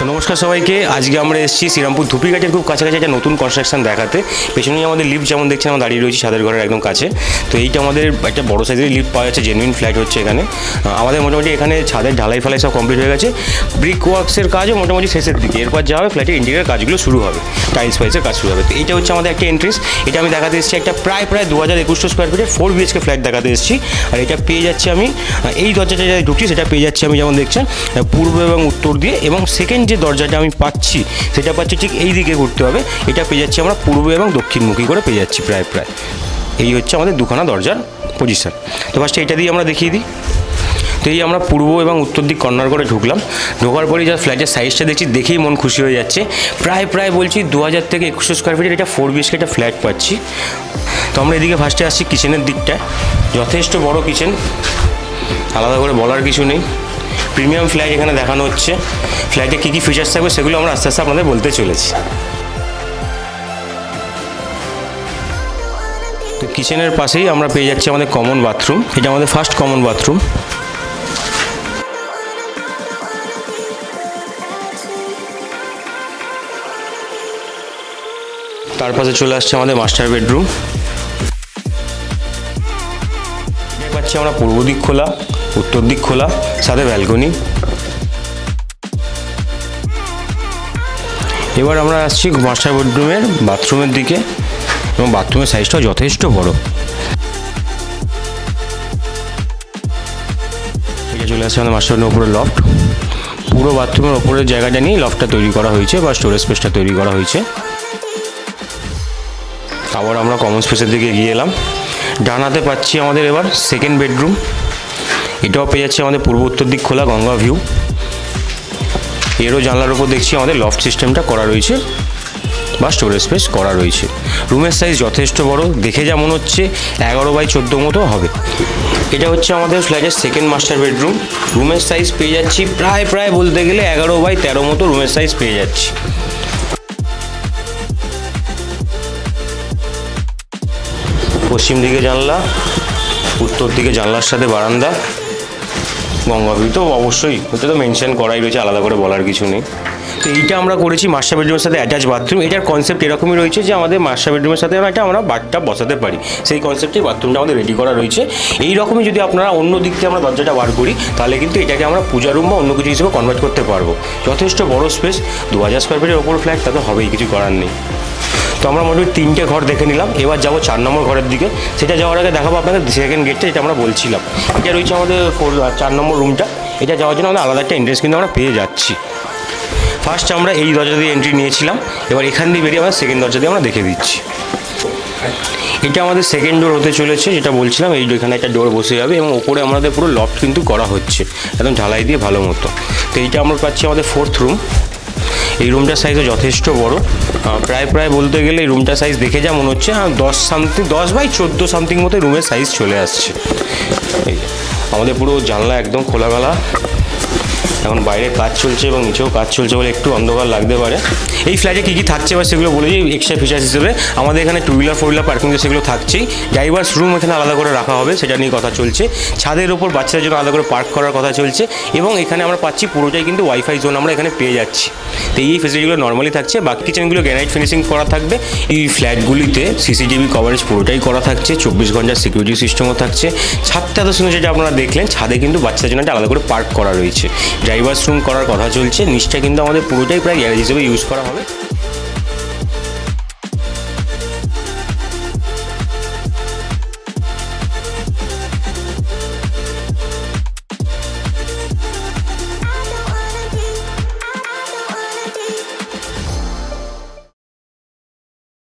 তো নমস্কার সবাইকে। আজকে আমরা এসেছি শ্রীরামপুর ধুপিঘাটের খুব কাছাকাছি একটা নতুন কনস্ট্রাকশন দেখাতে। পেছনেই আমাদের লিফট যেমন দেখছেন আমরা দাঁড়িয়ে রয়েছি ছাদের ঘরের একদম কাছে। তো এইটা আমাদের একটা বড় সাইজের লিফট পাওয়া যাচ্ছে, জেনুইন ফ্ল্যাট হচ্ছে এখানে। আমাদের মোটামুটি এখানে ছাদের ঢালাই ফালাই সব কমপ্লিট হয়ে গেছে, ব্রিক ওয়ার্কসের কাজও মোটামুটি শেষের দিকে। এরপর যা হবে ফ্ল্যাটের ইন্টেরিয়ার কাজগুলো শুরু হবে, টাইলস ফাইলসের কাজ শুরু হবে। তো এটা হচ্ছে আমাদের একটা এন্ট্রেন্স। এটা আমি দেখাতে এসেছি একটা প্রায় 2200 স্কোয়ার ফিটের 4 BHK ফ্ল্যাট দেখাতে এসেছি। আর এটা পেয়ে যাচ্ছি আমি, এই দরজাটা যেটা ঢুকছি সেটা পেয়ে যাচ্ছি আমি যেমন দেখছেন পূর্ব এবং উত্তর দিয়ে, এবং সেকেন্ড যে দরজাটা আমি পাচ্ছি সেটা পাচ্ছি ঠিক এই দিকে ঘুরতে হবে। এটা পেয়ে যাচ্ছি আমরা পূর্ব এবং দক্ষিণমুখী করে পেয়ে যাচ্ছি প্রায়। এই হচ্ছে আমাদের দুখানা দরজার পজিশন। তো ফার্স্টে এটা দিয়ে আমরা দেখিয়ে দিই। তো এই আমরা পূর্ব এবং উত্তর দিক কর্নার করে ঢোকার পরেই যা ফ্ল্যাটের সাইজটা দেখছি দেখেই মন খুশি হয়ে যাচ্ছে। প্রায় বলছি 2000 থেকে 2100 স্কোয়ার ফিটের এটা 4 BHK একটা ফ্ল্যাট পাচ্ছি। তো আমরা এদিকে ফার্স্টে আসছি কিচেনের দিকটায়। যথেষ্ট বড় কিচেন, আলাদা করে বলার কিছু নেই। প্রিমিয়াম ফ্ল্যাট এখানে দেখানো হচ্ছে। ফ্ল্যাটে কী কী ফিচার্স থাকবে সেগুলো আমরা আস্তে আস্তে আপনাদের বলতে চলেছি। তো কিচেনের পাশেই আমরা পেয়ে যাচ্ছি আমাদের কমন বাথরুম। এটা আমাদের ফার্স্ট কমন বাথরুম। তার পাশে চলে আসছে আমাদের মাস্টার বেডরুম। পাচ্ছি আমরা পূর্ব দিক খোলা, উত্তর দিক খোলা, সাথে ব্যালকনি। এবার আমরা আসছি মাস্টার বেডরুমের বাথরুমের দিকে, এবং বাথরুমের সাইজটাও যথেষ্ট বড়। এটা চলে আসছে আমাদের মাস্টার বেডরুমের উপরে লফট। পুরো বাথরুমের ওপরের জায়গাটা নিয়ে লফটটা তৈরি করা হয়েছে বা স্টোরেজ স্পেসটা তৈরি করা হয়েছে। আবার আমরা কমন স্পেসের দিকে এগিয়ে এলাম। ডান হাতে পাচ্ছি আমাদের এবার সেকেন্ড বেডরুম। এটাও পেয়ে যাচ্ছে আমাদের পূর্ব উত্তর দিক খোলা, গঙ্গা ভিউ। এরও জানলার উপর দেখছি আমাদের লফট সিস্টেমটা করা রয়েছে বা স্টোরেজ স্পেস করা রয়েছে। রুমের সাইজ যথেষ্ট বড়, দেখে যা মনে হচ্ছে 11x14 মতো হবে। এটা হচ্ছে আমাদের ফ্ল্যাটের সেকেন্ড মাস্টার বেডরুম। রুমের সাইজ পেয়ে যাচ্ছি প্রায় বলতে গেলে 11x13 মতো রুমের সাইজ পেয়ে যাচ্ছি। পশ্চিম দিকে জানলা, উত্তর দিকে জানলার সাথে বারান্দা, গঙ্গা ভিউ তো অবশ্যই, ওটা তো মেনশন করাই রয়েছে, আলাদা করে বলার কিছু নেই। তো এইটা আমরা করেছি মাস্টার বেডরুমের সাথে অ্যাটাচ বাথরুম। এটার কনসেপ্ট এরকমই রয়েছে যে আমাদের মাস্টার বেডরুমের সাথে একটা আমরা বাথটাব বসাতে পারি, সেই কনসেপ্টেই বাথরুমটা আমাদের রেডি করা রয়েছে। এই রকমই যদি আপনারা অন্য দিক থেকে আমরা দরজাটা বার করি তাহলে কিন্তু এটাকে আমরা পূজা রুম বা অন্য কিছু হিসেবে কনভার্ট করতে পারবো। যথেষ্ট বড় স্পেস, 2000 স্কোয়ার ফিটের ওপর ফ্ল্যাট, তাতে হবেই, কিছু করার নেই। তো আমরা মোটামুটি 3টে ঘর দেখে নিলাম। এবার যাবো 4 নম্বর ঘরের দিকে। সেটা যাওয়ার আগে দেখাবো আপনাদের সেকেন্ড গেটটা, যেটা আমরা বলছিলাম। এটা রয়েছে আমাদের 4 নম্বর রুমটা। এটা যাওয়ার জন্য আমাদের আলাদা একটা এন্ট্রেন্স কিন্তু আমরা পেয়ে যাচ্ছি। ফার্স্ট আমরা এই দরজা দিয়ে এন্ট্রি নিয়েছিলাম, এবার এখান দিয়ে বেরিয়ে আমরা সেকেন্ড দরজা দিয়ে আমরা দেখে দিচ্ছি। এটা আমাদের সেকেন্ড ডোর হতে চলেছে, যেটা বলছিলাম। এই এখানে একটা ডোর বসে যাবে এবং ওপরে আমাদের পুরো লফট কিন্তু করা হচ্ছে একদম ঢালাই দিয়ে ভালো মতো। তো এইটা আমরা পাচ্ছি আমাদের 4th রুম। এই রুমটার সাইজও যথেষ্ট বড়। প্রায় বলতে গেলে এই রুমটার সাইজ দেখে যা মনে হচ্ছে 10x14 সামথিং মতো রুমের সাইজ চলে আসছে। এই আমাদের পুরো জানলা একদম খোলামেলা। এখন বাইরে কাজ চলছে এবং নিচেও কাজ চলছে বলে একটু অন্ধকার লাগতে পারে। এই ফ্ল্যাটে কী কী থাকছে বা সেগুলো বলে দিই এক্সট্রা ফিচার্স হিসেবে। আমাদের এখানে 2 হুইলার 4 হুইলার পার্কিং সেগুলো থাকছেই। ড্রাইভার্স রুম এখানে আলাদা করে রাখা হবে, সেটা নিয়ে কথা চলছে। ছাদের ওপর বাচ্চাদের জন্য আলাদা করে পার্ক করার কথা চলছে, এবং এখানে আমরা পাচ্ছি পুরোটাই কিন্তু ওয়াইফাই জোন আমরা এখানে পেয়ে যাচ্ছি। তো এই ফেসিলিটিগুলো নর্মালি থাকছে। বাকি কিচেনগুলো গ্রানাইট ফিনিশিং করা থাকবে। এই ফ্ল্যাটগুলিতে CCTV কভারেজ পুরোটাই করা থাকছে, 24 ঘন্টার সিকিউরিটি সিস্টেমও থাকছে। ছাদটা এত সুন্দর, যেটা আপনারা দেখলেন, ছাদে কিন্তু বাচ্চাদের জন্য একটা আলাদা করে পার্ক করা রয়েছে। ড্রাইভার্স রুম করার কথা চলছে। নিচটা কিন্তু আমাদের পুরোটাই প্রায় গ্যারেজ হিসেবে ইউজ করা হবে।